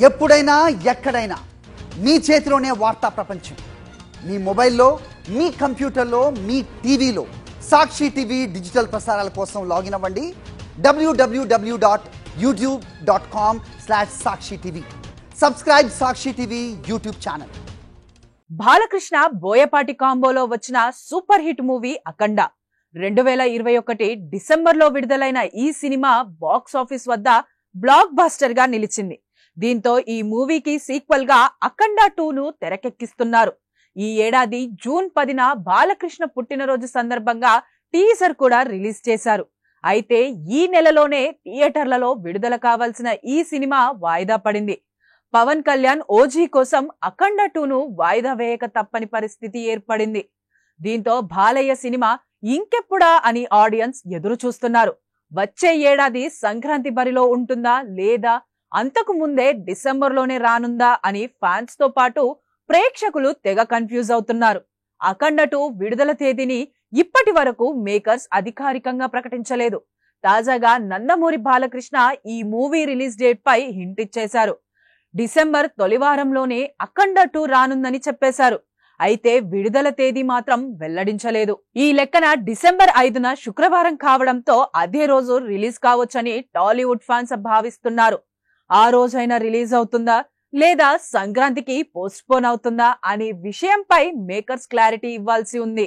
ఎప్పుడైనా ఎక్కడైనా మీ చేతిలోనే వార్తా ప్రపంచం. మీ మొబైల్లో, మీ కంప్యూటర్లో, మీ టీవీలో సాక్షి టీవీ డిజిటల్ ప్రసారాల కోసం లాగిన్ అవ్వండి www.youtube.com/sakshi tv. Subscribe Sakshi TV YouTube channel. Balakrishna Boyapati కాంబోలో వచ్చిన సూపర్ హిట్ మూవీ అఖండ 2021 డిసెంబర్లో విడుదలైన ఈ సినిమా బాక్స్ ఆఫీస్ వద్ద బ్లాక్ బస్టర్ గా నిలిచింది. దీంతో ఈ మూవీకి సీక్వెల్ గా అఖండ 2ను తెరకెక్కిస్తున్నారు. ఈ ఏడాది జూన్ 10న బాలకృష్ణ పుట్టినరోజు సందర్భంగా టీజర్ కూడా రిలీజ్ చేశారు. అయితే ఈ నెలలోనే థియేటర్లలో విడుదల కావాల్సిన ఈ సినిమా వాయిదా పడింది. పవన్ కళ్యాణ్ ఓజీ కోసం అఖండ 2ను వాయిదా వేయక తప్పని పరిస్థితి ఏర్పడింది. దీంతో బాలయ్య సినిమా ఇంకెప్పుడా అని ఆడియన్స్ ఎదురు చూస్తున్నారు. వచ్చే ఏడాది సంక్రాంతి బరిలో ఉంటుందా లేదా అంతకు ముందే డిసెంబర్లోనే రానుందా అని ఫ్యాన్స్ తో పాటు ప్రేక్షకులు తెగ కన్ఫ్యూజ్ అవుతున్నారు. అఖండ 2 విడుదల తేదీని ఇప్పటి వరకు మేకర్స్ అధికారికంగా ప్రకటించలేదు. తాజాగా నందమూరి బాలకృష్ణ ఈ మూవీ రిలీజ్ డేట్ పై హింట్ ఇచ్చేశారు. డిసెంబర్ తొలివారంలోనే అఖండ 2 రానుందని చెప్పేశారు. అయితే విడుదల తేదీ మాత్రం వెల్లడించలేదు. ఈ లెక్కన డిసెంబర్ 5న శుక్రవారం కావడంతో అదే రోజు రిలీజ్ కావచ్చని టాలీవుడ్ ఫ్యాన్స్ భావిస్తున్నారు. ఆ రోజైనా రిలీజ్ అవుతుందా లేదా సంక్రాంతికి పోస్ట్ పోన్ అవుతుందా అనే విషయంపై మేకర్స్ క్లారిటీ ఇవ్వాల్సి ఉంది.